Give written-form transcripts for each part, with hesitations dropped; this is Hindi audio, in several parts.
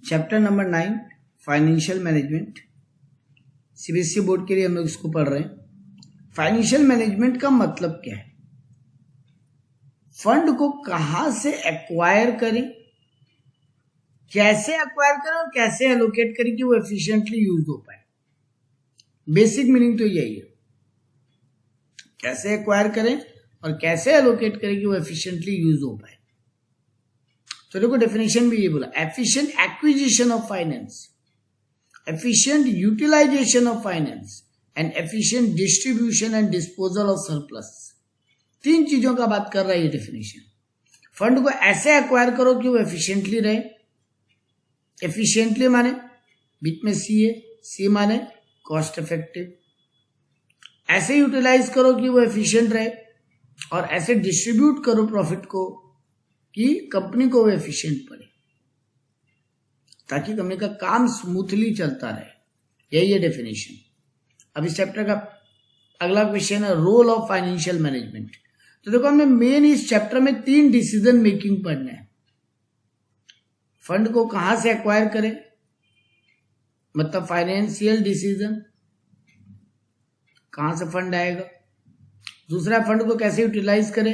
Chapter number 9 financial management. CBSE board के लिए हम लोग इसको पढ़ रहे हैं। फाइनेंशियल मैनेजमेंट का मतलब क्या है? फंड को कहां से एक्वायर करें, कैसे एक्वायर करें और कैसे एलोकेट करें कि वो एफिशिएंटली यूज हो पाए। बेसिक मीनिंग तो यही है, कैसे एक्वायर करें और कैसे एलोकेट करें कि वो एफिशिएंटली यूज हो पाए। तो देखो डेफिनेशन भी ये बोला, efficient acquisition of finance, efficient utilisation of finance and efficient distribution and disposal of surplus. तीन चीजों का बात कर रहा है ये डेफिनेशन। फंड को ऐसे एक्वायर करो कि वो एफिशिएंटली रहे। एफिशिएंटली माने बीच में सी है, सी माने कॉस्ट इफेक्टिव। ऐसे यूटिलाइज करो कि वो एफिशिएंट रहे और ऐसे डिस्ट्रीब्यूट करो प्रॉफिट को कि कंपनी को वो एफिशिएंट पड़े, ताकि कंपनी का काम स्मूथली चलता रहे। यही है डेफिनेशन। अब इस चैप्टर का अगला क्वेश्चन है रोल ऑफ फाइनेंशियल मैनेजमेंट। तो देखो हमें मेन इस चैप्टर में 3 डिसीजन मेकिंग पढ़ना है। फंड को कहां से एक्वायर करें, मतलब फाइनेंशियल डिसीजन, कहां से फंड आएगा। दूसरा, फंड को कैसे यूटिलाइज करें,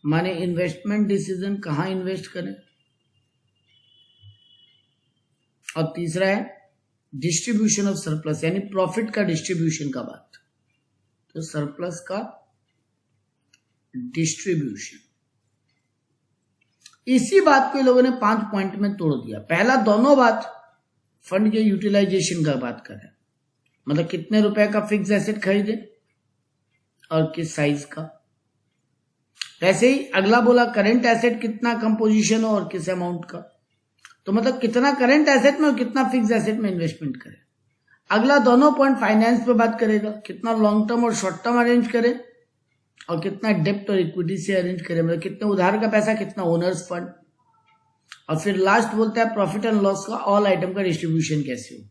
माने इन्वेस्टमेंट डिसीजन, कहां इन्वेस्ट करें। और तीसरा है डिस्ट्रीब्यूशन ऑफ सरप्लस, यानी प्रॉफिट का डिस्ट्रीब्यूशन का बात। तो सरप्लस का डिस्ट्रीब्यूशन, इसी बात को लोगों ने 5 पॉइंट में तोड़ दिया। पहला, दोनों बात फंड के यूटिलाइजेशन का बात कर रहे हैं, मतलब कितने रुपए का फिक्स एसेट खरीदे और किस साइज का। वैसे ही अगला बोला करेंट एसेट कितना कंपोजिशन हो और किस अमाउंट का, तो मतलब कितना करेंट एसेट में और कितना फिक्स एसेट में इन्वेस्टमेंट करें। अगला दोनों पॉइंट फाइनेंस पे बात करेगा, कितना लॉन्ग टर्म और शॉर्ट टर्म अरेंज करें और कितना डेप्ट और इक्विटी से अरेंज करें, मतलब कितना उधार का पैसा, कितना ओनर्स फंड। और फिर लास्ट बोलता है प्रॉफिट एंड लॉस का ऑल आइटम का डिस्ट्रीब्यूशन कैसे हो।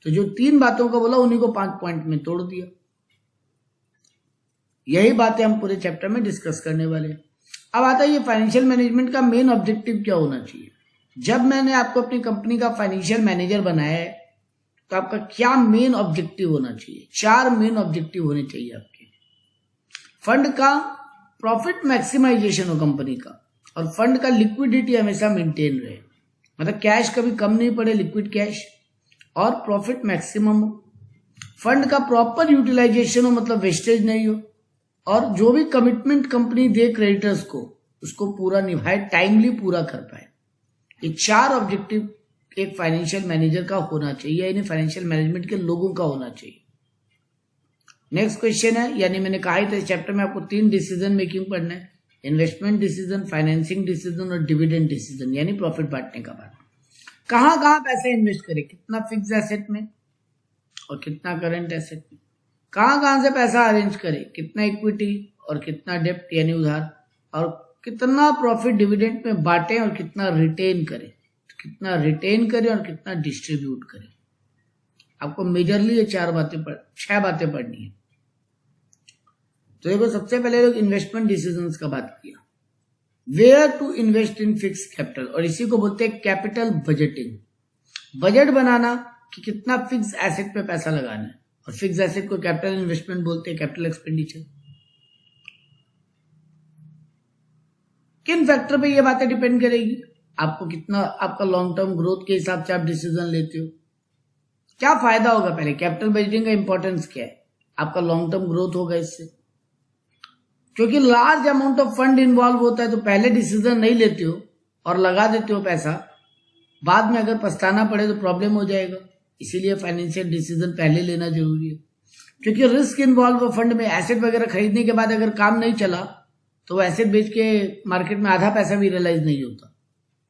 तो जो 3 बातों का बोला उन्हीं को 5 पॉइंट में तोड़ दिया। यही बातें हम पूरे चैप्टर में डिस्कस करने वाले हैं। अब आता है ये फाइनेंशियल मैनेजमेंट का मेन ऑब्जेक्टिव क्या होना चाहिए। जब मैंने आपको अपनी कंपनी का फाइनेंशियल मैनेजर बनाया है तो आपका क्या मेन ऑब्जेक्टिव होना चाहिए। 4 मेन ऑब्जेक्टिव होने चाहिए आपके। फंड का प्रॉफिट मैक्सिमाइजेशन हो कंपनी का, और फंड का लिक्विडिटी हमेशा मेंटेन रहे, मतलब कैश कभी कम नहीं पड़े, लिक्विड कैश, और प्रॉफिट मैक्सिमम हो। फंड का प्रॉपर यूटिलाइजेशन हो, मतलब वेस्टेज नहीं हो, और जो भी कमिटमेंट कंपनी दे क्रेडिटर्स को उसको पूरा निभाए, टाइमली पूरा कर पाए। ये 4 ऑब्जेक्टिव एक फाइनेंशियल मैनेजर का होना चाहिए, यानी फाइनेंशियल मैनेजमेंट के लोगों का होना चाहिए। नेक्स्ट क्वेश्चन है, यानी मैंने कहा ही था इस चैप्टर में आपको 3 डिसीजन मेकिंग पढ़ना है, इन्वेस्टमेंट डिसीजन, फाइनेंसिंग डिसीजन और डिविडेंड डिसीजन, यानी प्रॉफिट बांटने का बात। कहां कहां पैसे इन्वेस्ट करें, कितना फिक्स एसेट में और कितना करेंट एसेट में। कहां कहां से पैसा अरेंज करें, कितना इक्विटी और कितना डेप्ट यानी उधार, और कितना प्रॉफिट डिविडेंड में बांटें और कितना रिटेन करें, कितना रिटेन करें और कितना डिस्ट्रीब्यूट करें। आपको मेजरली ये 6 बातें पढ़नी है। तो देखो सबसे पहले लोग इन्वेस्टमेंट डिसीजंस का बात किया, where to invest in fix capital, और इसी को बोलते हैं कैपिटल बजटिंग। बजट बनाना कि कितना फिक्स एसेट पे पैसा लगाना है, और फिक्स एसेट को कैपिटल इन्वेस्टमेंट बोलते हैं, कैपिटल एक्सपेंडिचर। किन फैक्टर पे ये बातें डिपेंड करेगी, आपको कितना, आपका लॉन्ग टर्म ग्रोथ के हिसाब से आप डिसीजन लेते हो, क्या फायदा होगा। पहले कैपिटल बजटिंग का इंपॉर्टेंस क्या है, आपका लॉन्ग टर्म ग्रोथ होगा इससे, क्योंकि large amount of fund involve होता है। तो पहले डिसीजन नहीं लेते हो और लगा देते हो पैसा, बाद में अगर पछताना पड़े तो प्रॉब्लम हो जाएगा। इसीलिए फाइनेंशियल डिसीजन पहले लेना जरूरी है, क्योंकि रिस्क इन्वॉल्व है फंड में। एसेट वगैरह खरीदने के बाद अगर काम नहीं चला तो वो एसेट बेच के मार्केट में आधा पैसा भी रियलाइज नहीं होता,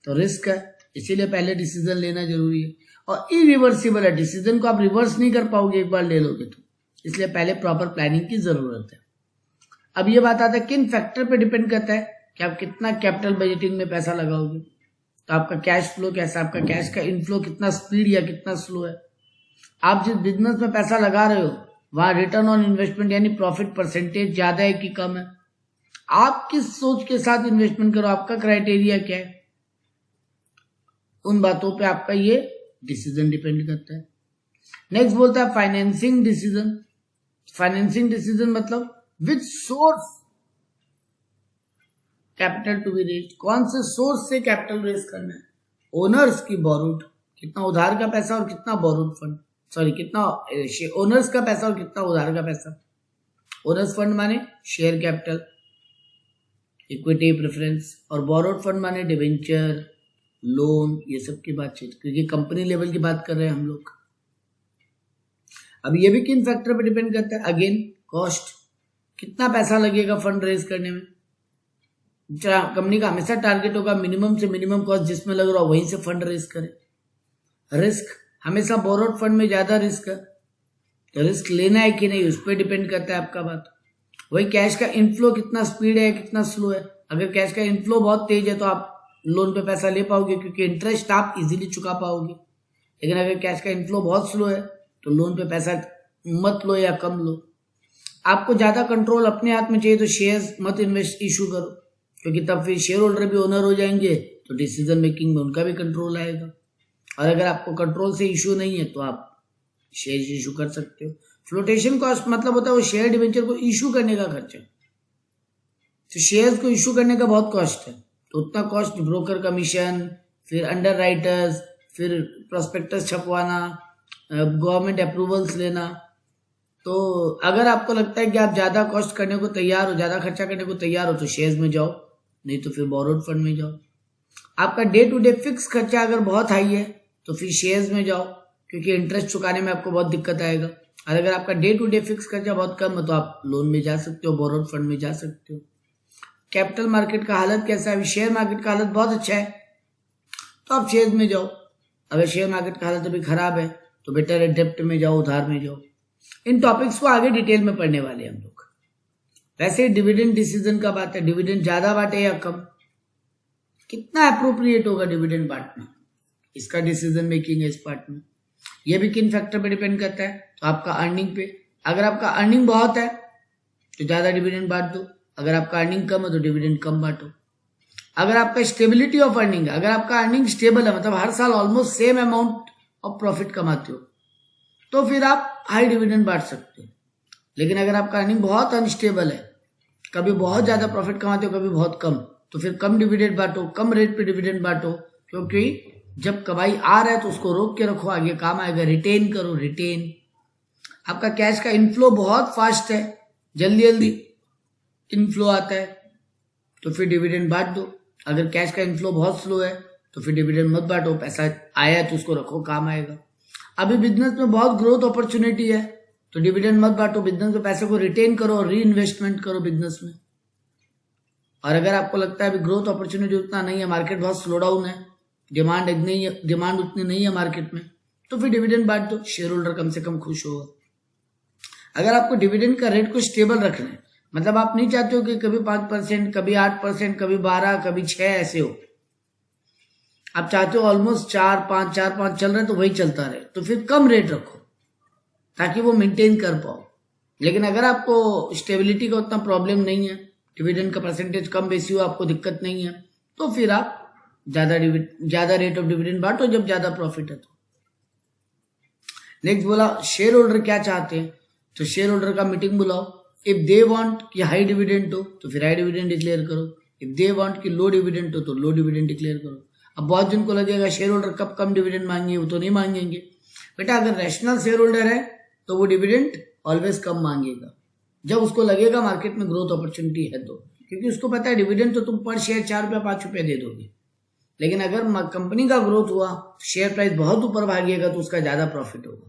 तो रिस्क है। इसीलिए पहले डिसीजन लेना जरूरी है, और इरिवर्सिबल है, डिसीजन को आप रिवर्स नहीं कर पाओगे एक बार ले लोगे तो, इसलिए पहले प्रॉपर प्लानिंग की जरूरत है। अब ये बात आता है किन फैक्टर पे डिपेंड करता है कि आप कितना कैपिटल बजटिंग में पैसा लगाओगे। तो आपका कैश फ्लो कैसा, आपका कैश का इनफ्लो कितना स्पीड या कितना स्लो है। आप जिस बिजनेस में पैसा लगा रहे हो वहां रिटर्न ऑन इन्वेस्टमेंट यानी प्रॉफिट परसेंटेज ज्यादा है कि कम है। आप किस सोच के साथ इन्वेस्टमेंट करो, आपका क्राइटेरिया क्या है। उन बातों पे आपका ये डिसीजन डिपेंड करता है। नेक्स्ट बोलता है फाइनेंसिंग डिसीजन। फाइनेंसिंग डिसीजन मतलब which source capital to be raise, कौन से सोर्स से कैपिटल रेज करना है। ओनर्स की बोरोड, कितना उधार का पैसा और कितना बोरोड फंड, सॉरी कितना ओनर्स का पैसा और कितना उधार का पैसा। ओनर्स फंड माने शेयर कैपिटल, इक्विटी प्रेफरेंस, और बोरोड फंड माने डिवेंचर, लोन, ये सब की बातचीत, क्योंकि कंपनी लेवल की बात कर रहे हैं हम लोग। अब ये भी किन फैक्टर पे डिपेंड करता है, अगेन कॉस्ट, कितना पैसा लगेगा फंड रेज करने में। कंपनी का हमेशा टारगेट होगा मिनिमम से मिनिमम कॉस्ट जिसमें लग रहा हो वहीं से फंड रेज करे। रिस्क, हमेशा बोरोड फंड में ज्यादा रिस्क है, तो रिस्क लेना है कि नहीं उस पर डिपेंड करता है आपका बात। वही कैश का इनफ्लो कितना स्पीड है कितना स्लो है। अगर कैश का इनफ्लो बहुत तेज है तो आप लोन पे पैसा ले पाओगे क्योंकि इंटरेस्ट आप इजीली चुका पाओगे। लेकिन अगर कैश का इनफ्लो बहुत स्लो है तो लोन पे पैसा मत लो या कम लो। आपको ज्यादा कंट्रोल अपने हाथ में चाहिए तो शेयर्स मत इन्वेस्ट इशू करो, क्योंकि तब फिर शेयर होल्डर भी ओनर हो जाएंगे तो डिसीजन मेकिंग में उनका भी कंट्रोल आएगा। और अगर आपको कंट्रोल से इशू नहीं है तो आप शेयर इशू कर सकते हो। फ्लोटेशन कॉस्ट मतलब होता है वो शेयर डिवेंचर को इशू करने का खर्चा। तो शेयर्स को इशू करने का बहुत कॉस्ट है, तो उतना कॉस्ट ब्रोकर कमीशन, फिर अंडर राइटर्स, फिर प्रोस्पेक्टस छपवाना, गवर्नमेंट अप्रूवल्स लेना। तो अगर आपको लगता है कि आप ज्यादा कॉस्ट करने को तैयार हो, ज्यादा खर्चा करने को तैयार हो तो शेयर्स में जाओ, नहीं तो फिर बोरोड फंड में जाओ। आपका डे टू डे फिक्स खर्चा अगर बहुत हाई है तो फिर शेयर्स में जाओ, क्योंकि इंटरेस्ट चुकाने में आपको बहुत दिक्कत आएगा। और अगर आपका डे टू डे फिक्स खर्चा बहुत कम है तो आप लोन में जा सकते हो, बोरोड फंड में जा सकते हो। कैपिटल मार्केट का हालत कैसा है, शेयर मार्केट का हालत बहुत अच्छा है तो आप शेयर में जाओ। अगर शेयर मार्केट का हालत अभी खराब है तो बेटर है डेप्ट में जाओ, उधार में जाओ। इन टॉपिक्स को आगे डिटेल में पढ़ने वाले हम लोग। वैसे डिविडेंड डिसीजन का बात है, डिविडेंड ज्यादा बांटे या कम, कितना अप्रोप्रिएट होगा डिविडेंड बांटना, इसका डिसीजन मेकिंग है इस पार्ट में। यह भी किन फैक्टर पे डिपेंड करता है, तो आपका अर्निंग पे। अगर आपका अर्निंग बहुत है तो ज्यादा डिविडेंड बांट दो, अगर आपका अर्निंग कम है तो डिविडेंड कम बांटो। अगर आपका स्टेबिलिटी ऑफ अर्निंग है, अगर आपका अर्निंग स्टेबल है मतलब हर साल almost same amount of profit कमाते हो तो फिर आप हाई डिविडेंड बांट सकते हो। लेकिन अगर आपका अर्निंग बहुत अनस्टेबल है, कभी बहुत ज्यादा प्रॉफिट कमाते हो कभी बहुत कम, तो फिर कम डिविडेंड बांटो, कम रेट पे डिविडेंड बांटो, क्योंकि जब कमाई आ रहा है तो उसको रोक के रखो, आगे काम आएगा। रिटेन करो, रिटेन। आपका कैश का इनफ्लो बहुत फास्ट है, जल्दी जल्दी इनफ्लो आता है तो फिर डिविडेंड बांट दो। अगर कैश का इनफ्लो बहुत स्लो है तो फिर डिविडेंड मत बांटो, पैसा आया है तो उसको रखो, काम आएगा। अभी बिजनेस में बहुत ग्रोथ अपॉर्चुनिटी है तो डिविडेंड मत बांटो, बिजनेस में पैसे को रिटेन करो और री इन्वेस्टमेंट करो बिजनेस में। और अगर आपको लगता है अभी ग्रोथ अपॉर्चुनिटी उतना नहीं है, मार्केट बहुत स्लो डाउन है, डिमांड उतनी नहीं है मार्केट में, तो फिर डिविडेंड बांट दो, शेयर होल्डर कम से कम खुश होगा। अगर आपको डिविडेंड का रेट को स्टेबल रखना है, मतलब आप नहीं चाहते हो कि कभी 5%, कभी 8%, कभी 12%, कभी 6% ऐसे हो, आप चाहते हो ऑलमोस्ट 4-5 चल रहा है तो वही चलता रहे, तो फिर कम रेट रखो ताकि वो मेंटेन कर पाओ। लेकिन अगर आपको स्टेबिलिटी का उतना प्रॉब्लम नहीं है, डिविडेंड का परसेंटेज कम बेसी हो, आपको दिक्कत नहीं है, तो फिर आप ज्यादा रेट ऑफ डिविडेंड बांटो जब ज्यादा प्रॉफिट है तो। नेक्स्ट बोला शेयर होल्डर क्या चाहते हैं, तो शेयर होल्डर का मीटिंग बुलाओ। इफ दे वांट कि हाई डिविडेंड हो तो फिर हाई डिविडेंड डिक्लेयर करो, इफ दे वांट कि लो डिविडेंड हो तो लो डिविडेंड डिक्लेयर करो। अब बहुत जन को लगेगा शेयर होल्डर कब कम डिविडेंड मांगे, वो तो नहीं मांगेंगे बेटा। अगर रैशनल शेयर होल्डर है तो वो डिविडेंड ऑलवेज कम मांगेगा जब उसको लगेगा मार्केट में ग्रोथ अपॉर्चुनिटी है तो, क्योंकि उसको पता है डिविडेंड तो तुम पर शेयर 4 रुपया 5 रुपया दे दोगे, लेकिन अगर कंपनी का ग्रोथ हुआ, शेयर प्राइस बहुत ऊपर भागेगा तो उसका ज्यादा प्रॉफिट होगा।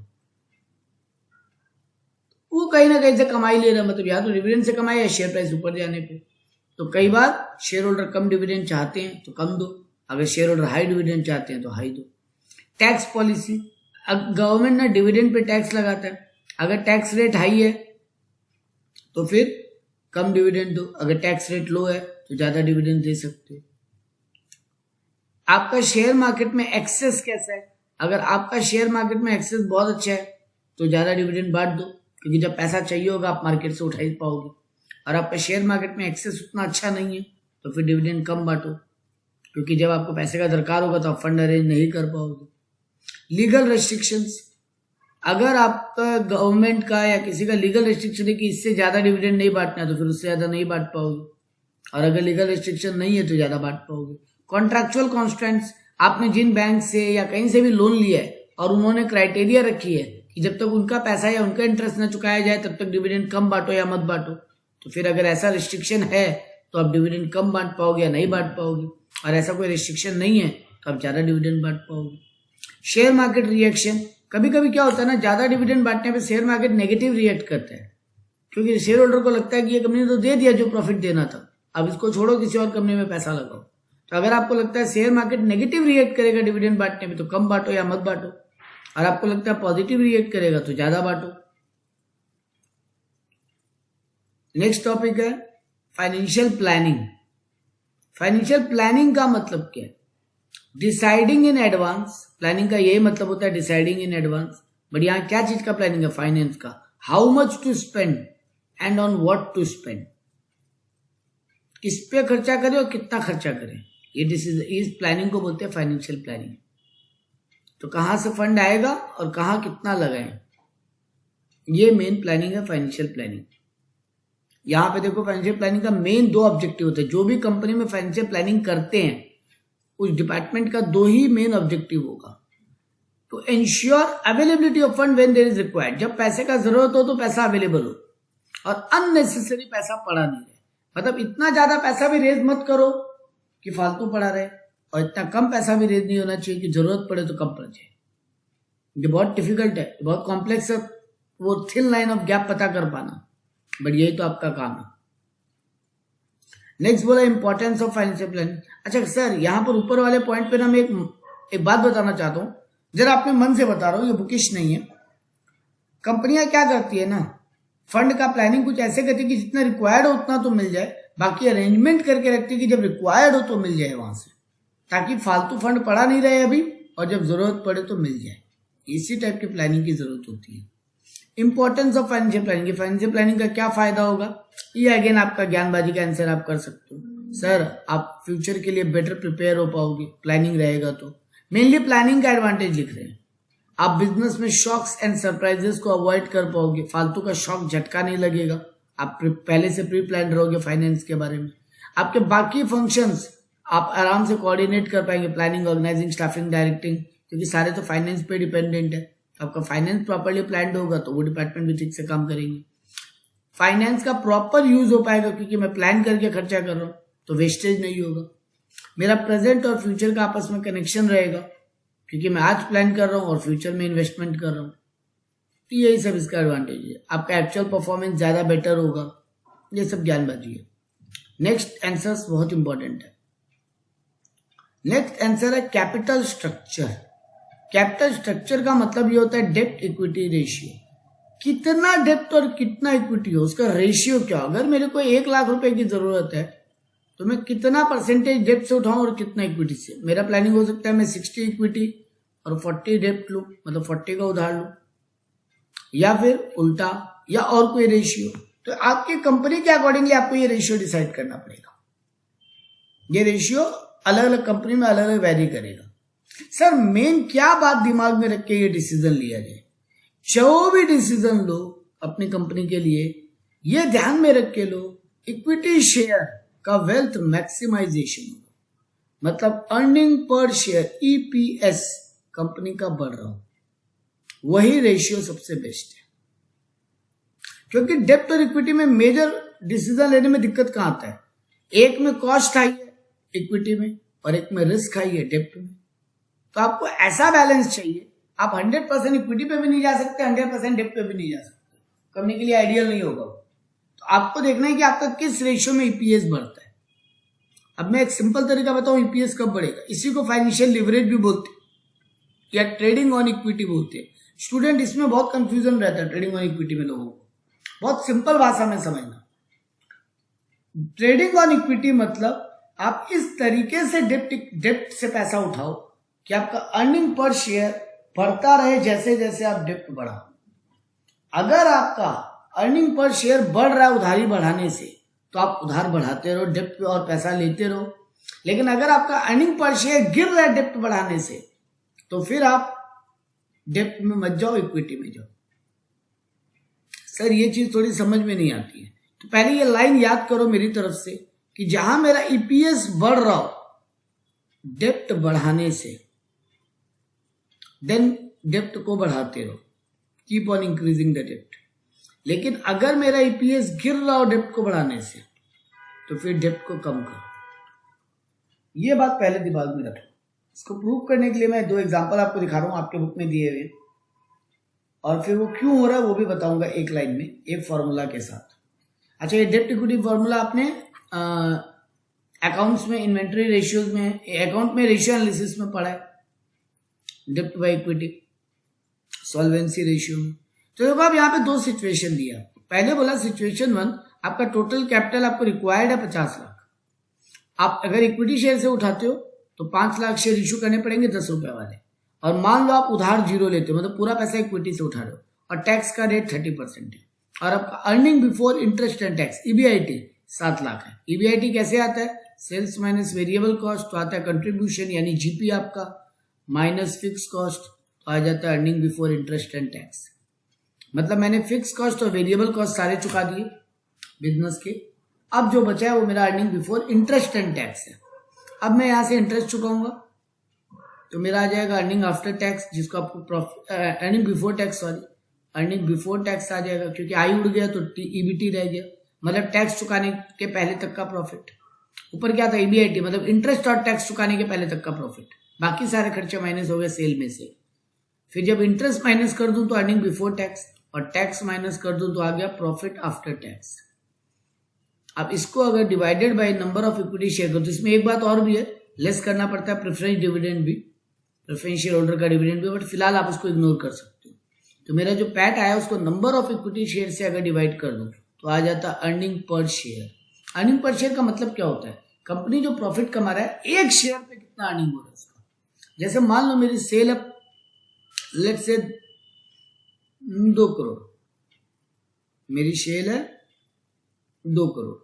वो कहीं ना कहीं से कमाई ले रहा है, मतलब या तो डिविडेंड से कमाई या शेयर प्राइस ऊपर जाने पे। तो कई बार शेयर होल्डर कम डिविडेंड चाहते हैं तो कम दो, अगर शेयर होल्डर हाई डिविडेंड चाहते हैं तो हाई दो। टैक्स पॉलिसी, गवर्नमेंट ना डिविडेंड पे टैक्स लगाता है, अगर टैक्स रेट हाई है तो फिर कम डिविडेंड दो, अगर टैक्स रेट लो है तो ज्यादा डिविडेंड दे सकते हो। आपका शेयर मार्केट में एक्सेस कैसा है, अगर आपका शेयर मार्केट में एक्सेस बहुत अच्छा है तो ज्यादा डिविडेंड बांट दो, क्योंकि जब पैसा चाहिए होगा आप मार्केट से उठा ही पाओगे। और आपका शेयर मार्केट में एक्सेस उतना अच्छा नहीं है तो फिर डिविडेंड कम बांटो। क्योंकि जब आपको पैसे का दरकार होगा तो आप फंड अरेंज नहीं कर पाओगे। लीगल रेस्ट्रिक्शंस, अगर आपका गवर्नमेंट का या किसी का लीगल रेस्ट्रिक्शन है कि इससे ज़्यादा डिविडेंड नहीं बांटना है तो फिर उससे ज़्यादा नहीं बांट पाओगे, और अगर लीगल रेस्ट्रिक्शन नहीं है तो ज़्यादा बांट पाओगे। कॉन्ट्रैक्चुअल कॉन्स्टेंट्स, आपने जिन बैंक से या कहीं से भी लोन लिया है और उन्होंने क्राइटेरिया रखी है कि जब तक उनका पैसा या उनका इंटरेस्ट न चुकाया जाए तब तक डिविडेंड कम बांटो या मत बांटो, तो फिर अगर ऐसा रिस्ट्रिक्शन है तो आप डिविडेंड कम बांट पाओगे या नहीं बांट पाओगे, और ऐसा कोई रिस्ट्रिक्शन नहीं है तो आप ज़्यादा डिविडेंड बांट पाओगे। शेयर मार्केट रिएक्शन, कभी कभी क्या होता है ना, ज़्यादा डिविडेंड बांटने पे शेयर मार्केट नेगेटिव रिएक्ट करता है, क्योंकि शेयर होल्डर को लगता है कि ये कंपनी ने तो दे दिया जो प्रॉफिट देना था, अब इसको छोड़ो किसी और कंपनी में पैसा लगाओ। तो अगर आपको लगता है शेयर मार्केट नेगेटिव रिएक्ट करेगा डिविडेंड बांटने में तो कम बांटो या मत बांटो, और आपको लगता है पॉजिटिव रिएक्ट करेगा तो ज़्यादा बांटो। नेक्स्ट टॉपिक है फाइनेंशियल प्लानिंग। फाइनेंशियल प्लानिंग का मतलब क्या है? डिसाइडिंग इन एडवांस, प्लानिंग का यही मतलब होता है डिसाइडिंग इन एडवांस, बट यहाँ क्या चीज का प्लानिंग है? फाइनेंस का। How much to spend and on what to spend, किस पे खर्चा करें और कितना खर्चा करें, ये डिसीजन, इस प्लानिंग को बोलते हैं फाइनेंशियल प्लानिंग। तो कहाँ से फंड आएगा और कहाँ कितना लगाएं, ये मेन प्लानिंग है फाइनेंशियल प्लानिंग। यहाँ पे देखो फाइनेंशियल प्लानिंग का मेन 2 ऑब्जेक्टिव होते हैं। जो भी कंपनी में फाइनेंशियल प्लानिंग करते हैं उस डिपार्टमेंट का 2 ही मेन ऑब्जेक्टिव होगा। To ensure availability of fund when there is required, जब पैसे का जरूरत हो तो पैसा अवेलेबल हो, और अननेसेसरी पैसा पड़ा नहीं रहे। मतलब इतना ज्यादा पैसा भी रेज मत करो कि फालतू पड़ा रहे, और इतना कम पैसा भी रेज नहीं होना चाहिए कि जरूरत पड़े तो कम पड़ जाए। ये बहुत डिफिकल्ट है, बहुत कॉम्प्लेक्स है, वो थिन लाइन ऑफ गैप पता कर पाना, बट यही तो आपका काम है। नेक्स्ट बोला इंपॉर्टेंस ऑफ फाइनेंशियल प्लानिंग। अच्छा सर, यहाँ पर ऊपर वाले पॉइंट पे ना मैं एक बात बताना चाहता हूँ, जरा अपने मन से बता रहा हूँ, ये बुकिश नहीं है। कंपनियां क्या करती है ना, फंड का प्लानिंग कुछ ऐसे करती है कि जितना रिक्वायर्ड हो उतना तो मिल जाए, बाकी अरेंजमेंट करके रखती है कि जब रिक्वायर्ड हो तो मिल जाए वहां से, ताकि फालतू फंड पड़ा नहीं रहे अभी, और जब जरूरत पड़े तो मिल जाए। इसी टाइप की प्लानिंग की जरूरत होती है। Importance of financial planning, financial planning का क्या फायदा होगा, ये अगेन आपका ज्ञानबाजी का आंसर आप कर सकते हो। सर आप फ्यूचर के लिए बेटर प्रिपेयर हो पाओगे, प्लानिंग रहेगा तो। मेनली प्लानिंग का एडवांटेज लिख रहे हैं। आप बिजनेस में शॉक्स एंड सरप्राइजेस को अवॉइड कर पाओगे, फालतू का शॉक झटका नहीं लगेगा, आप पहले से प्री प्लान रहोगे फाइनेंस के बारे में। आपके बाकी फंक्शंस आप आराम से कोऑर्डिनेट कर पाएंगे, प्लानिंग, ऑर्गेनाइजिंग, स्टाफिंग, डायरेक्टिंग, क्योंकि सारे तो फाइनेंस पे डिपेंडेंट है। आपका फाइनेंस प्रॉपर्ली प्लान्ड होगा तो वो डिपार्टमेंट भी ठीक से काम करेंगे। फाइनेंस का प्रॉपर यूज हो पाएगा, क्योंकि मैं प्लान करके खर्चा कर रहा हूँ तो वेस्टेज नहीं होगा। मेरा प्रेजेंट और फ्यूचर का आपस में कनेक्शन रहेगा, क्योंकि मैं आज प्लान कर रहा हूँ और फ्यूचर में इन्वेस्टमेंट कर रहा हूँ। तो यही सब इसका एडवांटेज है। आपका एक्चुअल परफॉर्मेंस ज्यादा बेटर होगा। ये सब ज्ञानबाजी है। नेक्स्ट आंसर बहुत इंपॉर्टेंट है। नेक्स्ट आंसर है कैपिटल स्ट्रक्चर। कैपिटल स्ट्रक्चर का मतलब ये होता है डेप्ट इक्विटी रेशियो, कितना डेप्ट और कितना इक्विटी हो, उसका रेशियो क्या। अगर मेरे को 1 लाख रुपए की जरूरत है तो मैं कितना परसेंटेज डेप्ट से उठाऊं और कितना इक्विटी से। मेरा प्लानिंग हो सकता है मैं 60 इक्विटी और 40 डेप्ट लूं, मतलब 40 का उधार लूं, या फिर उल्टा, या और कोई रेशियो। तो आपकी कंपनी के अकॉर्डिंगली आपको ये रेशियो डिसाइड करना पड़ेगा। ये रेशियो अलग अलग कंपनी में अलग अलग वैरी करेगा। सर मेन क्या बात दिमाग में रख के ये डिसीजन लिया जाए? जो भी डिसीजन लो अपनी कंपनी के लिए, ये ध्यान में रख के लो, इक्विटी शेयर का वेल्थ मैक्सिमाइजेशन होगा, मतलब earning per share EPS company का बढ़ रहा हो, वही रेशियो सबसे बेस्ट है। क्योंकि डेप्ट और इक्विटी में मेजर डिसीजन लेने में दिक्कत कहां आता है? एक में कॉस्ट हाई है इक्विटी में और एक में रिस्क हाई है डेप्ट में। तो आपको ऐसा बैलेंस चाहिए। आप 100% इक्विटी पे भी नहीं जा सकते, 100% डेप्ट पे भी नहीं जा सकते, कंपनी के लिए आइडियल नहीं होगा। तो आपको देखना है कि आपका किस रेशियो में ईपीएस बढ़ता है। अब मैं एक सिंपल तरीका बताऊं ईपीएस कब बढ़ेगा। इसी को फाइनेंशियल लिवरेज भी बोलते हैं या ट्रेडिंग ऑन इक्विटी बोलते हैं। स्टूडेंट इसमें बहुत कंफ्यूजन रहता है ट्रेडिंग ऑन इक्विटी में लोगों को। बहुत सिंपल भाषा में समझना, ट्रेडिंग ऑन इक्विटी मतलब आप इस तरीके से डेप्ट से पैसा उठाओ कि आपका अर्निंग पर शेयर बढ़ता रहे जैसे जैसे आप डेप्ट बढ़ाओ। अगर आपका अर्निंग पर शेयर बढ़ रहा है उधारी बढ़ाने से, तो आप उधार बढ़ाते रहो, डेप्ट पे और पैसा लेते रहो। लेकिन अगर आपका अर्निंग पर शेयर गिर रहा है डेप्ट बढ़ाने से, तो फिर आप डेप्ट में मत जाओ, इक्विटी में जाओ। सर ये चीज थोड़ी समझ में नहीं आती है। तो पहले ये लाइन याद करो मेरी तरफ से कि जहां मेरा ईपीएस बढ़ रहा हो डेप्ट बढ़ाने से, देन डेप्ट को बढ़ाते रहो, कीप ऑन इंक्रीजिंग द डेप्ट। लेकिन अगर मेरा ईपीएस गिर रहा हो डेप्ट को बढ़ाने से, तो फिर डेप्ट को कम करो। ये बात पहले दिमाग में रखो। इसको प्रूव करने के लिए मैं 2 एग्जांपल आपको दिखा रहा हूं, आपके बुक में दिए हुए, और फिर वो क्यों हो रहा है वो भी बताऊंगा एक लाइन में, एक फॉर्मूला के साथ। अच्छा, ये डेप्ट इक्विटी फॉर्मूला आपने अकाउंट्स में, इन्वेंट्री रेशियोज में, अकाउंट में रेशियो एनालिसिस में पढ़ा है, डेप्ट बाय इक्विटी, सॉल्वेंसी रेशियो में। तो देखो अब यहाँ पे 2 सिचुएशन दिया। पहले बोला सिचुएशन 1, आपका टोटल कैपिटल आपको रिक्वायर्ड है 50 लाख। आप अगर इक्विटी शेयर से उठाते हो तो 5 लाख शेयर इशू करने पड़ेंगे 10 रुपए वाले, और मान लो आप उधार 0 लेते हो, मतलब पूरा पैसा इक्विटी से उठा रहे हो, और टैक्स का रेट 30% है, और आपका earning before interest and tax EBIT 7 lakh है। ईबीआईटी कैसे आता है? सेल्स माइनस वेरिएबल कॉस्ट, तो आता है कंट्रीब्यूशन यानी जीपी आपका, माइनस फिक्स कॉस्ट, तो आ जाता है earning before interest and tax. मतलब मैंने फिक्स कॉस्ट और वेरिएबल कॉस्ट सारे चुका दिए बिजनेस के, अब जो बचा है वो मेरा earning before interest and tax है। अब मैं यहां से इंटरेस्ट चुकाऊंगा तो मेरा आ जाएगा अर्निंग आफ्टर टैक्स, जिसको आपको earning before tax, sorry earning before tax आ जाएगा, क्योंकि आई उड़ गया तो ईबीटी रह गया, मतलब टैक्स चुकाने के पहले तक का प्रॉफिट। ऊपर क्या था? ईबीआईटी, मतलब इंटरेस्ट और टैक्स चुकाने के पहले तक का प्रॉफिट, बाकी सारे खर्चे माइनस हो गए सेल में से। फिर जब इंटरेस्ट माइनस कर दूं तो अर्निंग बिफोर टैक्स, और टैक्स माइनस कर दूं तो आ गया प्रॉफिट आफ्टर टैक्स। अब इसको अगर divided by number of equity share करो तो इसमें एक बात और भी है, लेस करना पड़ता है प्रेफरेंस डिविडेंड भी, प्रेफरेंस शेयर होल्डर का डिविडेंड भी, बट फिलहाल आप उसको इग्नोर कर सकते हो। तो मेरा जो पैट आया उसको नंबर ऑफ इक्विटी शेयर से अगर डिवाइड कर दूं तो आ जाता earning per share. Earning per share का मतलब क्या होता है? कंपनी जो प्रॉफिट कमा रहा है एक शेयर पे कितना अर्निंग हो रहा है उसका। जैसे मान लो मेरी सेल अब लेट्स से 2 करोड़, मेरी सेल है 2 करोड़,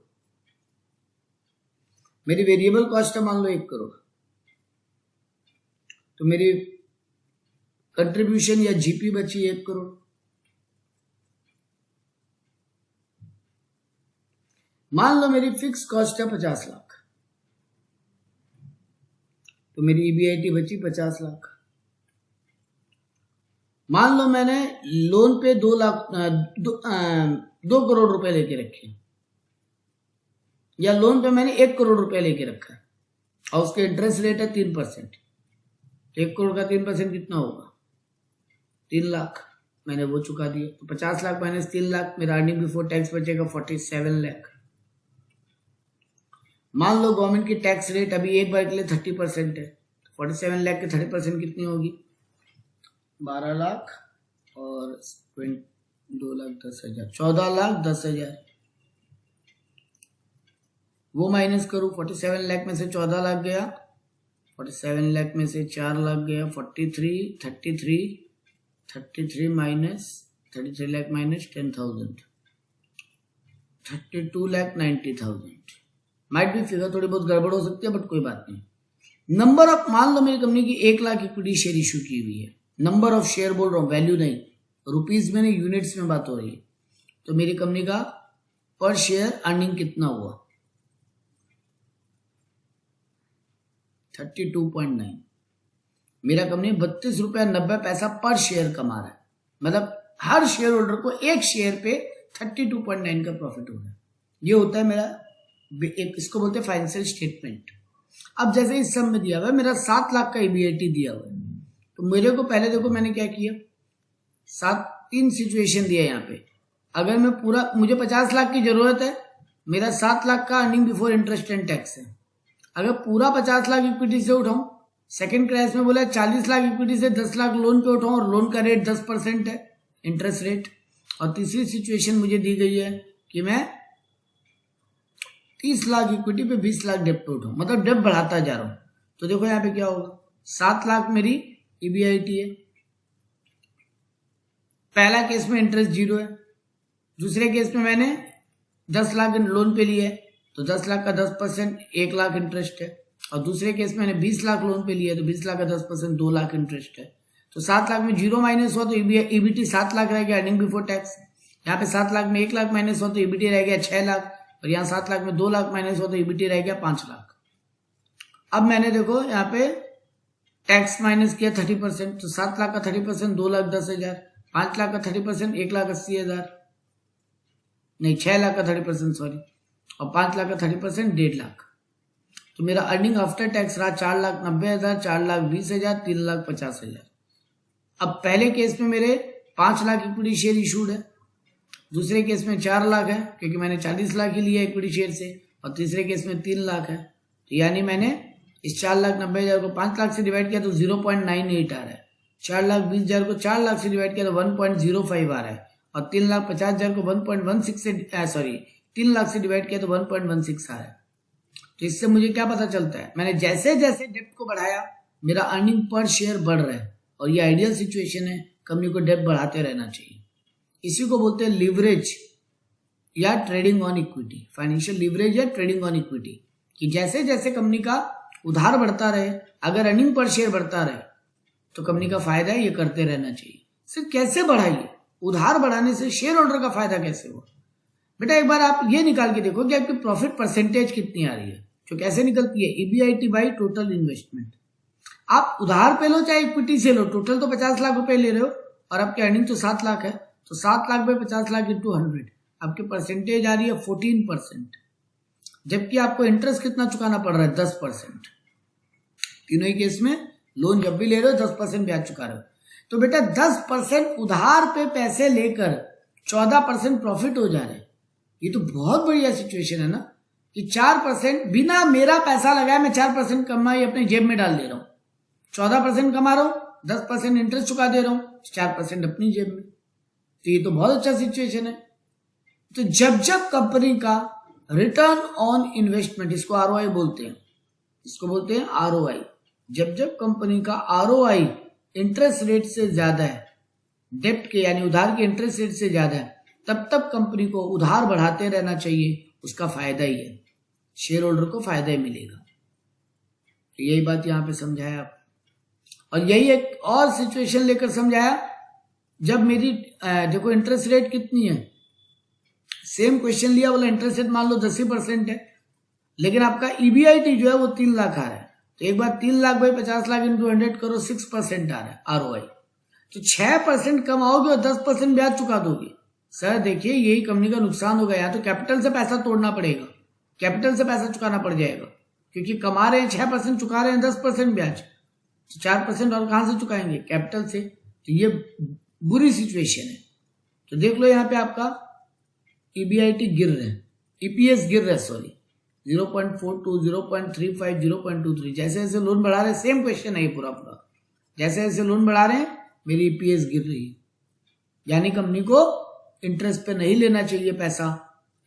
मेरी वेरिएबल कॉस्ट है मान लो 1 करोड़, तो मेरी कंट्रीब्यूशन या जीपी बची 1 करोड़। मान लो मेरी फिक्स कॉस्ट है 50 लाख, तो मेरी ईबीआईटी बची 50 लाख। मान लो मैंने लोन पे 2 करोड़ रुपए लेके रखे, या लोन पे मैंने 1 करोड़ रुपए लेके रखा है और उसके इंटरेस्ट रेट है 3%, तो 1 करोड़ का 3% कितना होगा? 3 लाख, मैंने वो चुका दिया। तो 50 लाख माइनस 3 लाख, मेरा अर्निंग बिफोर टैक्स बचेगा 47 लाख। मान लो गवर्नमेंट की टैक्स रेट अभी एक बार के लिए 30% है, 47 लाख के 30% कितनी होगी? 12 लाख और 2 लाख 10,000, 14 लाख 10,000। वो माइनस करूं, 47 लाख में से 14 लाख गया, 47 लाख में से 4 लाख गया, 33 माइनस 33 लाख माइनस 10,000, 32,90,000। माइट भी फिगर थोड़ी बहुत गड़बड़ हो सकती है, बट कोई बात नहीं। नंबर ऑफ, मान लो मेरी कंपनी की 1 लाख इक्विटी शेयर इशू की हुई है, नंबर ऑफ शेयर बोल रहा हूं, वैल्यू नहीं, रुपीज में नहीं, यूनिट्स में बात हो रही है। तो मेरी कंपनी का पर शेयर अर्निंग कितना हुआ? 32.9। मेरा कंपनी 32 रुपया 90 पैसा पर शेयर कमा रहा है, मतलब हर शेयर होल्डर को एक शेयर पे 32.9 का प्रॉफिट हो रहा है। ये होता है मेरा एक, इसको बोलते हैं फाइनेंशियल स्टेटमेंट। अब जैसे इस सब में दिया हुआ है मेरा 7 लाख का ईबीआईटी दिया हुआ है, तो मेरे को पहले देखो मैंने क्या किया, 3 सिचुएशन दिया यहाँ पे। अगर मैं पूरा, मुझे 50 लाख की जरूरत है, मेरा 7 लाख का earning before interest and tax है। अगर पूरा 50 लाख इक्विटी से उठाऊं, सेकंड क्राइस में बोला 40 लाख इक्विटी से 10 लाख लोन पे उठाऊं, और लोन का रेट 10% है इंटरेस्ट रेट। और तीसरी सिचुएशन मुझे दी गई है कि मैं 30 लाख इक्विटी पे 20 लाख डेप्ट पे उठाऊं, मतलब डेप्ट बढ़ाता जा रहा हूं। तो देखो यहाँ पे क्या होगा, 7 लाख मेरी ईबीआईटी है, पहला केस में इंटरेस्ट 0 है, दूसरे केस में मैंने 10 लाख लोन पे लिया है, तो 10 लाख का 10% 1 लाख इंटरेस्ट है, और दूसरे केस में मैंने 20 लाख लोन पे लिया तो 20 लाख का 10% 2 लाख इंटरेस्ट है, तो 7 लाख में 0 माइनस हुआ तो ईबीटी 7 लाख रह गया अर्निंग बिफोर टैक्स। यहाँ पे 7 लाख में 1 लाख माइनस हुआ तो ईबीटी रह गया 6 लाख, और यहाँ 7 लाख में 2 लाख माइनस हुआ तो ईबीटी रह गया 5 लाख। अब मैंने देखो यहाँ पे टैक्स माइनस किया 30%, तो 7 लाख का 30% 2 लाख 10,000, 5 लाख का 30% 1 लाख 80,000, नहीं 6 लाख का 30% सॉरी, और 5 लाख का 30% 1.5 लाख। तो मेरा अर्निंग आफ्टर टैक्स रहा 4,90,000, 4,20,000, 3,50,000। अब पहले केस में मेरे 5 लाख इक्विटी शेयर इशूड है, दूसरे केस में 4 लाख है क्योंकि मैंने 40 लाख ही लिया इक्विटी शेयर से, और तीसरे केस में 3 लाख है। तो यानी मैंने इस 4,90,000 को 5 लाख से डिवाइड किया तो 0.98 आ रहा है, 4,20,000 को 4 लाख से डिवाइड किया तो 1.05 आ रहा है, और 3,50,000 को 1.16 से सॉरी 3 लाख से डिवाइड किया तो 1.16 आ रहा है। तो इससे मुझे क्या पता चलता है, मैंने जैसे जैसे डेप्ट को बढ़ाया मेरा अर्निंग पर शेयर बढ़ रहा है, और ये आइडियल सिचुएशन है, कंपनी को डेप्ट बढ़ाते रहना चाहिए। इसी को बोलते हैं लिवरेज या trading on equity, financial leverage या ट्रेडिंग ऑन इक्विटी, कि जैसे जैसे कंपनी का उधार बढ़ता रहे, अगर अर्निंग पर शेयर बढ़ता रहे तो कंपनी का फायदा है, ये करते रहना चाहिए। सिर्फ कैसे बढ़ाइए, उधार बढ़ाने से शेयर होल्डर का फायदा कैसे हो? बेटा एक बार आप ये निकाल के देखो कि आपकी प्रॉफिट परसेंटेज कितनी आ रही है, जो कैसे निकलती है, ईबीआईटी बाई टोटल इन्वेस्टमेंट। आप उधार पे लो चाहे इक्विटी से लो, टोटल तो 50 लाख रुपए ले रहे हो और आपकी अर्निंग तो 7 लाख है, तो 7 लाख बाई 50 लाख इंटू 100, आपकी परसेंटेज आ रही है 14%, जबकि आपको इंटरेस्ट कितना चुकाना पड़ रहा है 10%। तीनों ही केस में लोन जब भी ले रहे हो 10% ब्याज चुका रहे हो। तो बेटा 10% उधार पे पैसे लेकर 14% प्रॉफिट हो जा रहे हैं, ये तो बहुत बढ़िया सिचुएशन है ना, कि 4% बिना मेरा पैसा लगाए मैं 4% कमाई अपने जेब में डाल दे रहा हूं, 14% कमा रहा हूं, 10% इंटरेस्ट चुका दे रहा हूं, 4% अपनी जेब में। तो ये तो बहुत अच्छा सिचुएशन है। तो जब जब कंपनी का रिटर्न ऑन इन्वेस्टमेंट, इसको आरओआई बोलते हैं, इसको बोलते हैं आरओआई, जब जब कंपनी का आरओआई इंटरेस्ट रेट से ज्यादा है, डेप्ट के यानी उधार के इंटरेस्ट रेट से ज्यादा है, तब तब कंपनी को उधार बढ़ाते रहना चाहिए, उसका फायदा ही है, शेयर होल्डर को फायदा ही मिलेगा। यही बात यहां पे समझाया आप, और यही एक और सिचुएशन लेकर समझाया जब मेरी देखो इंटरेस्ट रेट कितनी है, सेम क्वेश्चन लिया, बोला इंटरेस्ट रेट मान लो 10% है, लेकिन आपका ईबीआईटी जो है वो 3 लाख आ रहा है, तो एक बार 3 लाख बाई 50 लाख इंटू 100 करो, 6% आ रहा है आरओआई। तो 6% कमाओगे और 10% ब्याज चुका दोगे। सर देखिए यही कंपनी का नुकसान होगा, या तो कैपिटल से पैसा तोड़ना पड़ेगा, कैपिटल से पैसा चुकाना पड़ जाएगा, क्योंकि कमा रहे हैं 6%, चुका रहे हैं 10% ब्याज, तो 4% और कहां से चुकाएंगे, कैपिटल से। तो ये बुरी सिचुएशन है। तो देख लो यहाँ पे आपका ईबीआईटी गिर रहे हैं, ईपीएस गिर रहा है, सॉरी 0.42, 0.35, 0.23, जैसे जैसे लोन बढ़ा रहे हैं, सेम क्वेश्चन है ये पूरा पूरा, जैसे जैसे लोन बढ़ा रहे हैं मेरी ईपीएस गिर रही है, यानी कंपनी को इंटरेस्ट पे नहीं लेना चाहिए पैसा,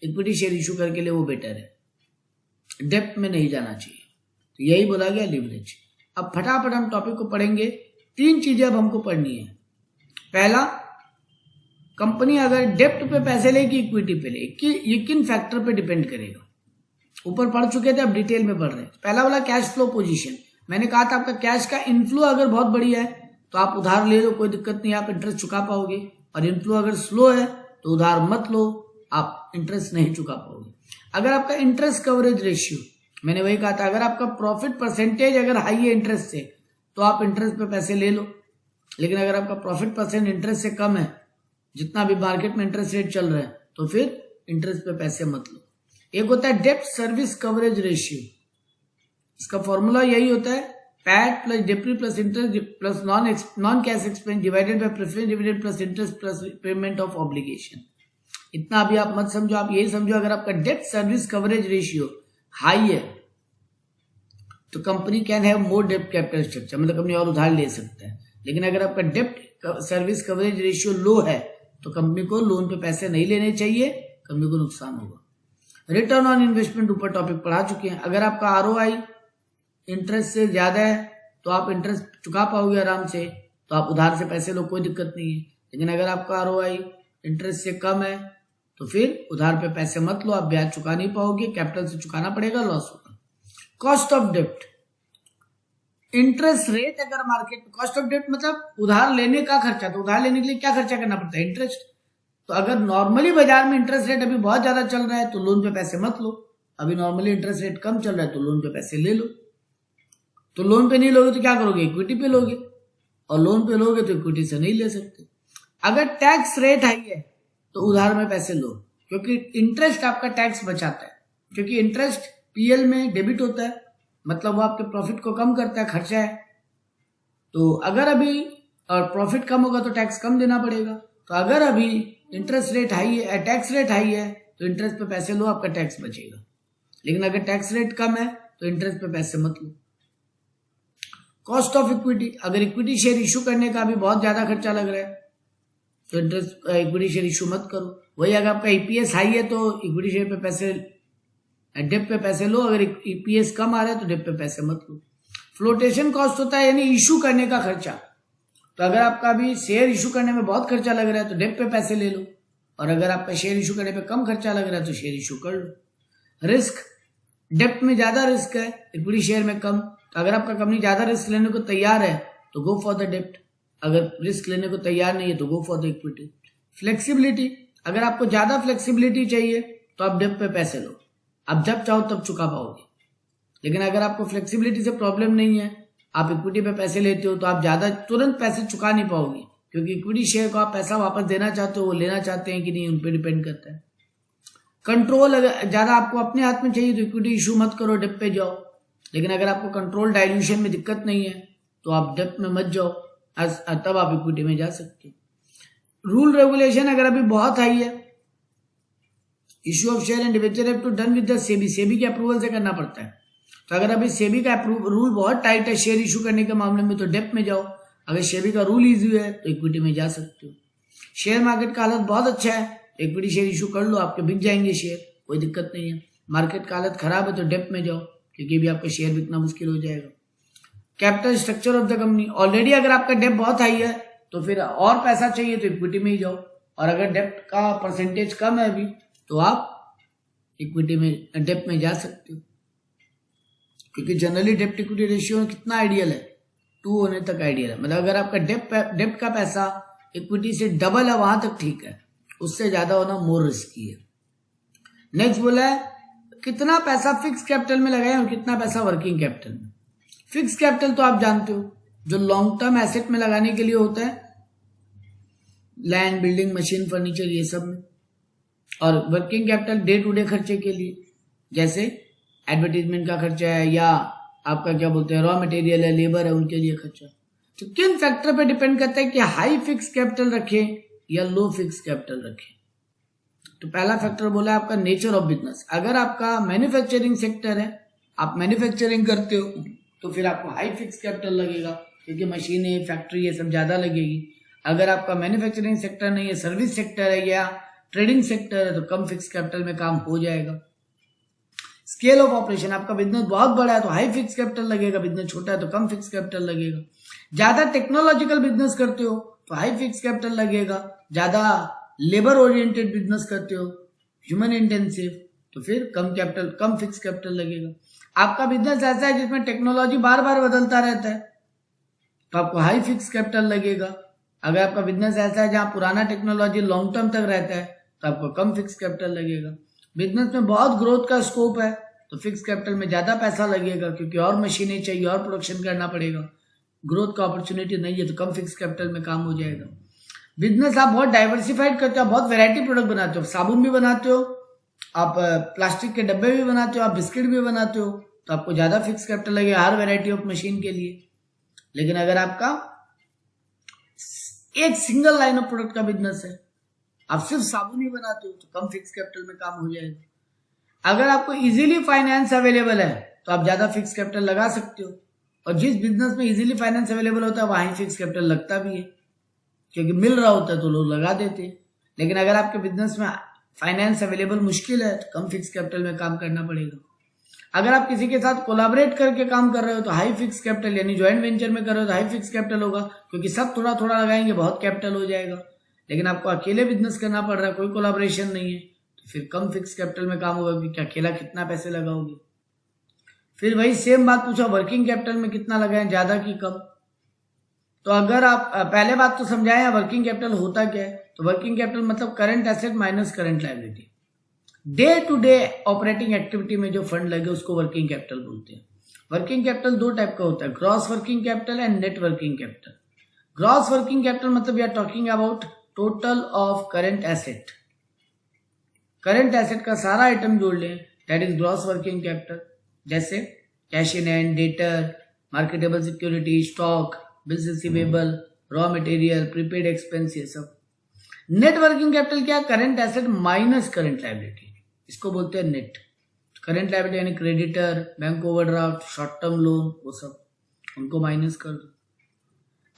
इक्विटी शेयर इशू करके लिए वो बेटर है, डेप्ट में नहीं जाना चाहिए। तो यही बोला गया लिवरेज। अब फटाफट हम टॉपिक को पढ़ेंगे। 3 चीजें अब हमको पढ़नी है। पहला, कंपनी अगर डेप्ट पे पैसे लेगी इक्विटी पे ले, ये किन फैक्टर पे डिपेंड करेगा, ऊपर पढ़ चुके थे, अब डिटेल में पढ़ रहे हैं। पहला वाला कैश फ्लो पोजीशन, मैंने कहा था आपका कैश का इनफ्लो अगर बहुत बढ़िया है तो आप उधार ले लो, कोई दिक्कत नहीं, आप इंटरेस्ट चुका पाओगे, और इनफ्लो अगर स्लो है तो उधार मत लो, आप इंटरेस्ट नहीं चुका पाओगे। अगर आपका इंटरेस्ट कवरेज रेशियो, मैंने वही कहा था, अगर आपका प्रॉफिट परसेंटेज अगर हाई है इंटरेस्ट से तो आप इंटरेस्ट पे पैसे ले लो, लेकिन अगर आपका प्रॉफिट परसेंट इंटरेस्ट से कम है, जितना भी मार्केट में इंटरेस्ट रेट चल रहा है, तो फिर इंटरेस्ट पे पैसे मत लो। एक होता है डेप्ट सर्विस कवरेज रेशियो, इसका फॉर्मूला यही होता है, PAT plus depre plus interest plus non cash expense divided by preference dividend plus interest plus payment of obligation. इतना भी आप मत समझो, आप यही समझो अगर आपका डेप्ट सर्विस कवरेज रेशियो हाई है तो कंपनी कैन हैव मोर डेप्ट कैपिटल स्ट्रक्चर, मतलब कंपनी और उधार ले सकता है। लेकिन अगर आपका डेप्ट सर्विस कवरेज रेशियो लो है तो कंपनी को लोन पे पैसे नहीं लेने चाहिए, कंपनी को नुकसान होगा। रिटर्न ऑन इन्वेस्टमेंट ऊपर टॉपिक पढ़ा चुके हैं। अगर आपका आरओआई इंटरेस्ट से ज्यादा है तो आप इंटरेस्ट चुका पाओगे आराम से, तो आप उधार से पैसे लो, कोई दिक्कत नहीं है। लेकिन अगर आपका आरओआई इंटरेस्ट से कम है तो फिर उधार पे पैसे मत लो, आप ब्याज चुका नहीं पाओगे, कैपिटल से चुकाना पड़ेगा, लॉस होगा। कॉस्ट ऑफ डेप्ट, इंटरेस्ट रेट अगर मार्केट, कॉस्ट ऑफ डेट मतलब उधार लेने का खर्चा, तो उधार लेने के लिए क्या खर्चा करना पड़ता है, इंटरेस्ट। तो अगर नॉर्मली बाजार में इंटरेस्ट रेट अभी बहुत ज्यादा चल रहा है तो लोन पे पैसे मत लो, अभी नॉर्मली इंटरेस्ट रेट कम चल रहा है तो लोन पे पैसे ले लो। तो लोन पे नहीं लोगे तो क्या करोगे, इक्विटी पे लोगे, और लोन पे लोगे तो इक्विटी से नहीं ले सकते। अगर टैक्स रेट हाई है तो उधार में पैसे लो, क्योंकि इंटरेस्ट आपका टैक्स बचाता है, क्योंकि इंटरेस्ट पीएल में डेबिट होता है, मतलब वो आपके प्रॉफिट को कम करता है, खर्चा है। तो अगर अभी और प्रॉफिट कम होगा तो टैक्स कम देना पड़ेगा। तो अगर अभी इंटरेस्ट रेट हाई है, टैक्स रेट हाई है, तो इंटरेस्ट पे पैसे लो, आपका टैक्स बचेगा। लेकिन अगर टैक्स रेट कम है तो इंटरेस्ट पे पैसे मत लो। कॉस्ट ऑफ इक्विटी, अगर इक्विटी शेयर इशू करने का भी बहुत ज्यादा खर्चा लग रहा है तो इंटरेस्ट इक्विटी शेयर इशू मत करो। वही अगर आपका ईपीएस हाई है तो इक्विटी शेयर पे पैसे, डेप पे पैसे लो, अगर ईपीएस कम आ रहा है तो डेप पे पैसे मत लो। फ्लोटेशन कॉस्ट होता है यानी इशू करने का खर्चा। तो अगर आपका भी शेयर इशू करने में बहुत खर्चा लग रहा है तो डेप पे पैसे ले लो, और अगर आपका शेयर इशू करने पे कम खर्चा लग रहा है तो शेयर इशू कर लो। रिस्क, डेप्ट में ज्यादा रिस्क है, इक्विटी शेयर में कम। तो अगर आपका कंपनी ज्यादा रिस्क लेने को तैयार है तो गो फॉर द डेप्ट, अगर रिस्क लेने को तैयार नहीं है तो go for the equity. Flexibility, अगर आपको ज्यादा फ्लेक्सिबिलिटी चाहिए तो आप डेप्ट पे पैसे लो, आप जब चाहो तब चुका पाओगे। लेकिन अगर आपको फ्लेक्सिबिलिटी से प्रॉब्लम नहीं है, आप इक्विटी पे पैसे लेते हो तो आप ज्यादा तुरंत पैसे चुका नहीं पाओगे, क्योंकि इक्विटी शेयर को आप पैसा वापस देना चाहते हो, वो लेना चाहते हैं कि नहीं उन पर डिपेंड करता है। कंट्रोल, अगर ज्यादा आपको अपने हाथ में चाहिए तो इक्विटी इशू मत करो, डेप पे जाओ। लेकिन अगर आपको कंट्रोल डाइल्यूशन में दिक्कत नहीं है तो आप डेप में मत जाओ, तब आप इक्विटी में जा सकते हो। रूल रेगुलेशन अगर अभी बहुत हाई है, issue of share and debenture have to done with the SEBI, SEBI के अप्रूवल से करना पड़ता है। तो अगर अभी सेबी का रूल बहुत टाइट है शेयर इशू करने के मामले में तो डेप में जाओ, अगर सेबी का रूल इजी है तो इक्विटी में जा सकते हो। शेयर मार्केट का हालत बहुत अच्छा है, इक्विटी शेयर इशू कर लो, आपके बिक जाएंगे शेयर, कोई दिक्कत नहीं है। मार्केट का हालत खराब है तो डेप में जाओ, क्योंकि भी आपका शेयर बिकना मुश्किल हो जाएगा। Capital structure of the company, already अगर आपका डेप बहुत हाई है तो फिर और पैसा चाहिए तो इक्विटी में ही जाओ, और अगर डेप का परसेंटेज कम है अभी तो आप इक्विटी में, डेप में जा सकते हो। क्योंकि जनरली डेप्ट इक्विटी रेशियो कितना आइडियल है, 2 होने तक आइडियल है। मतलब अगर आपका डेप्ट का पैसा इक्विटी से डबल है वहां तक ठीक है, उससे ज्यादा होना मोर रिस्की है। नेक्स्ट बोला है कितना पैसा फिक्स कैपिटल में लगाएं और कितना पैसा वर्किंग कैपिटल में। फिक्स कैपिटल तो आप जानते हो जो लॉन्ग टर्म एसेट में लगाने के लिए होता है, लैंड, बिल्डिंग, मशीन, फर्नीचर, ये सब में। और working capital day to day खर्चे के लिए, जैसे एडवर्टीजमेंट का खर्चा है या आपका क्या बोलते हैं रॉ मटेरियल है, लेबर है, उनके लिए खर्चा। तो किन फैक्टर पे डिपेंड करता है कि हाई फिक्स कैपिटल रखें या लो फिक्स कैपिटल रखें। तो पहला फैक्टर बोला आपका नेचर ऑफ बिजनेस। अगर आपका मैन्युफैक्चरिंग सेक्टर है, आप मैन्युफैक्चरिंग करते हो तो फिर आपको हाई फिक्स कैपिटल लगेगा, क्योंकि मशीनें, फैक्ट्री ये सब ज्यादा लगेगी। अगर आपका मैन्युफैक्चरिंग सेक्टर नहीं है, सर्विस सेक्टर है या ट्रेडिंग सेक्टर है, तो कम फिक्स कैपिटल में काम हो जाएगा। स्केल ऑफ ऑपरेशन, आपका बिजनेस बहुत बड़ा है तो हाई फिक्स कैपिटल लगेगा, बिजनेस छोटा है तो कम फिक्स कैपिटल लगेगा। ज्यादा टेक्नोलॉजिकल बिजनेस करते हो तो हाई फिक्स कैपिटल लगेगा, ज्यादा लेबर ओरिएंटेड बिजनेस करते हो, ह्यूमन इंटेंसिव, तो फिर कम फिक्स कैपिटल लगेगा। आपका बिजनेस ऐसा है जिसमें टेक्नोलॉजी बार बार बदलता रहता है तो आपको हाई फिक्स कैपिटल लगेगा। अगर आपका बिजनेस ऐसा है जहां पुराना टेक्नोलॉजी लॉन्ग टर्म तक रहता है तो आपको कम फिक्स कैपिटल लगेगा। बिजनेस में बहुत ग्रोथ का स्कोप है तो फिक्स कैपिटल में ज्यादा पैसा लगेगा, क्योंकि और मशीनें चाहिए और प्रोडक्शन करना पड़ेगा। ग्रोथ का अपॉर्चुनिटी नहीं है तो कम फिक्स कैपिटल में काम हो जाएगा। बिजनेस आप बहुत डाइवर्सिफाइड करते हो, आप बहुत वेराइटी प्रोडक्ट बनाते हो, साबुन भी बनाते हो, आप प्लास्टिक के डब्बे भी बनाते हो, आप बिस्किट भी बनाते हो, तो आपको ज्यादा फिक्स कैपिटल लगेगा हर वेराइटी ऑफ मशीन के लिए। लेकिन अगर आपका एक सिंगल लाइन ऑफ प्रोडक्ट का बिजनेस है, आप सिर्फ साबुन ही बनाते हो, तो कम फिक्स कैपिटल में काम हो जाएगा। अगर आपको इजीली फाइनेंस अवेलेबल है तो आप ज्यादा फिक्स कैपिटल लगा सकते हो, और जिस बिजनेस में इजीली फाइनेंस अवेलेबल होता है वहां फिक्स कैपिटल लगता भी है, क्योंकि मिल रहा होता है तो लोग लगा देते हैं। लेकिन अगर आपके बिजनेस में फाइनेंस अवेलेबल मुश्किल है तो कम फिक्स कैपिटल में काम करना पड़ेगा। अगर आप किसी के साथ कोलैबोरेट करके काम कर रहे हो तो हाई फिक्स कैपिटल, यानी ज्वाइंट वेंचर में कर रहे हो तो हाई फिक्स कैपिटल होगा, क्योंकि सब थोड़ा थोड़ा लगाएंगे, बहुत कैपिटल हो जाएगा। लेकिन आपको अकेले बिजनेस करना पड़ रहा है, कोई कोलैबोरेशन नहीं है, तो फिर कम फिक्स कैपिटल में काम होगा, क्योंकि अकेला कितना पैसे लगाओगे। फिर वही सेम बात पूछा वर्किंग कैपिटल में कितना लगाएं, ज्यादा कि कम। तो अगर आप पहले बात तो समझाएं वर्किंग कैपिटल होता क्या है। तो वर्किंग कैपिटल मतलब current asset minus current liability. Day to day operating activity में जो फंड लगे उसको वर्किंग कैपिटल बोलते हैं। वर्किंग कैपिटल दो टाइप का होता है, gross working capital and net working capital. Gross working capital मतलब we are talking about total of current asset. Current asset का सारा आइटम जोड़ लें, that is gross working capital. जैसे cash in hand, debtor, marketable security, stock, bills receivable, raw material, prepaid expense, ये सब। नेट वर्किंग कैपिटल क्या है? Current asset minus current liability, इसको बोलते हैं नेट। करंट लायबिलिटी यानी creditor, bank overdraft, short term loan, वो सब उनको माइनस कर दो।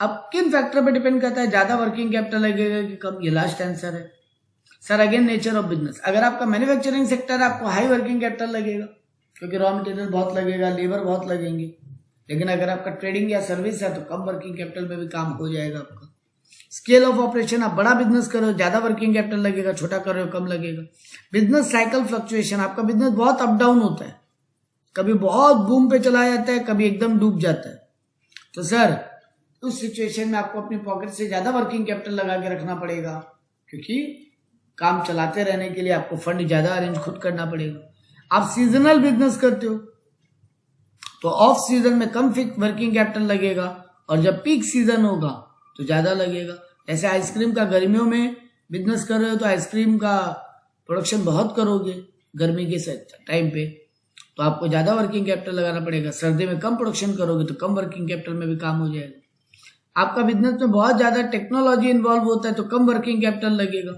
अब किन फैक्टर पे डिपेंड करता है ज्यादा वर्किंग कैपिटल लगेगा कि कम? ये लास्ट आंसर है sir. Again nature of business. अगर आपका मैन्युफैक्चरिंग सेक्टर है आपको हाई वर्किंग कैपिटल लगेगा क्योंकि रॉ मटेरियल बहुत लगेगा, लेबर बहुत लगेंगे। लेकिन अगर आपका ट्रेडिंग या सर्विस है तो कम वर्किंग कैपिटल में भी काम हो जाएगा आपका। स्केल ऑफ ऑपरेशन, आप बड़ा बिजनेस करो ज्यादा वर्किंग कैपिटल लगेगा, छोटा करो कम लगेगा। बिजनेस साइकिल फ्लक्चुएशन, आपका बिजनेस बहुत अप डाउन होता है, कभी बहुत बूम पे चला जाता है, कभी एकदम डूब जाता है। तो सर उस सिचुएशन में आपको अपनी पॉकेट से ज्यादा वर्किंग कैपिटल लगा के रखना पड़ेगा क्योंकि काम चलाते रहने के लिए आपको फंड ज्यादा अरेंज खुद करना पड़ेगा। आप सीजनल बिजनेस करते हो तो ऑफ सीजन में कम वर्किंग कैपिटल लगेगा और जब पीक सीजन होगा तो ज्यादा लगेगा। जैसे आइसक्रीम का गर्मियों में बिजनेस कर रहे हो तो आइसक्रीम का प्रोडक्शन बहुत करोगे गर्मी के टाइम पे, तो आपको ज्यादा वर्किंग कैपिटल लगाना पड़ेगा। सर्दी में कम प्रोडक्शन करोगे तो कम वर्किंग कैपिटल में भी काम हो जाएगा। आपका बिजनेस में बहुत ज्यादा टेक्नोलॉजी इन्वॉल्व होता है तो कम वर्किंग कैपिटल लगेगा,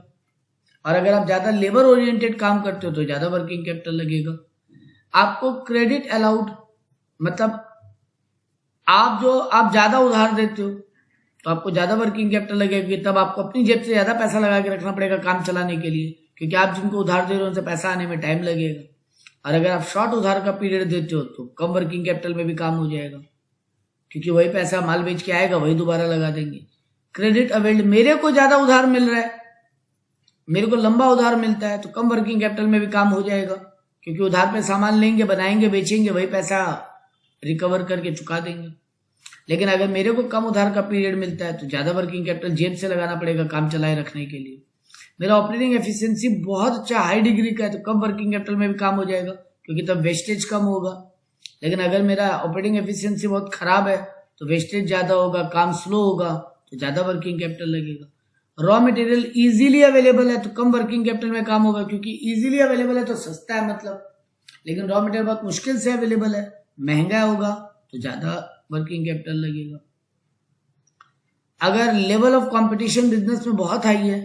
और अगर आप ज्यादा लेबर ओरिएंटेड काम करते हो तो ज्यादा वर्किंग कैपिटल लगेगा। आपको क्रेडिट अलाउड मतलब आप ज्यादा उधार देते हो तो आपको ज्यादा वर्किंग कैपिटल लगेगी, तब आपको अपनी जेब से ज्यादा पैसा लगा के रखना पड़ेगा काम चलाने के लिए क्योंकि आप जिनको उधार दे रहे हो उनसे पैसा आने में टाइम लगेगा। और अगर आप शॉर्ट उधार का पीरियड देते हो तो कम वर्किंग कैपिटल में भी काम हो जाएगा क्योंकि वही पैसा माल बेच के आएगा वही दोबारा लगा देंगे। क्रेडिट अवेल्ड, मेरे को ज्यादा उधार मिल रहा है, मेरे को लंबा उधार मिलता है तो कम वर्किंग कैपिटल में भी काम हो जाएगा क्योंकि उधार पे सामान लेंगे, बनाएंगे, बेचेंगे, वही पैसा रिकवर करके चुका देंगे। लेकिन अगर मेरे को कम उधार का पीरियड मिलता है तो ज्यादा वर्किंग कैपिटल जेब से लगाना पड़ेगा काम चलाए रखने के लिए। मेरा ऑपरेटिंग एफिशिएंसी बहुत अच्छा हाई डिग्री का है तो कम वर्किंग कैपिटल में भी काम हो जाएगा क्योंकि तब वेस्टेज कम होगा। लेकिन अगर मेरा ऑपरेटिंग एफिशिएंसी बहुत खराब है तो वेस्टेज ज्यादा होगा, काम स्लो होगा तो ज्यादा वर्किंग कैपिटल लगेगा। रॉ मटेरियल इजीली अवेलेबल है तो कम वर्किंग कैपिटल में काम होगा क्योंकि इजीली अवेलेबल है तो सस्ता है मतलब, लेकिन रॉ मटेरियल बहुत मुश्किल से अवेलेबल है, महंगा होगा तो ज्यादा वर्किंग कैपिटल लगेगा। अगर लेवल ऑफ कंपटीशन बिजनेस में बहुत हाई है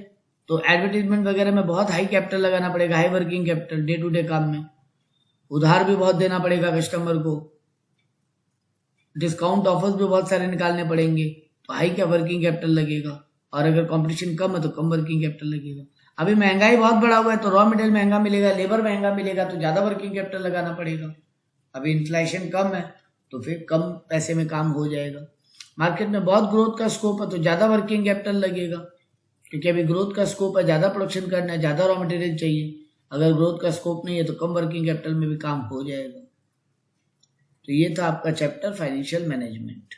तो एडवर्टाइजमेंट वगैरह में बहुत हाई कैपिटल लगाना पड़ेगा, high working capital. Day to day काम में उधार भी बहुत देना पड़ेगा कस्टमर को, डिस्काउंट ऑफर्स भी बहुत सारे निकालने पड़ेंगे तो हाई क्या वर्किंग कैपिटल लगेगा। और अगर कंपटीशन कम है तो कम वर्किंग कैपिटल लगेगा। अभी महंगाई बहुत बढ़ा हुआ है तो रॉ मटेरियल महंगा मिलेगा, लेबर महंगा मिलेगा तो ज्यादा वर्किंग कैपिटल लगाना पड़ेगा। अभी इन्फ्लेशन कम है तो फिर कम पैसे में काम हो जाएगा। मार्केट में बहुत ग्रोथ का स्कोप है तो ज्यादा वर्किंग कैपिटल लगेगा क्योंकि अभी ग्रोथ का स्कोप है, ज्यादा प्रोडक्शन करना है, ज्यादा रॉ मटेरियल चाहिए। अगर ग्रोथ का स्कोप नहीं है तो कम वर्किंग कैपिटल में भी काम हो जाएगा। तो ये था आपका चैप्टर फाइनेंशियल मैनेजमेंट।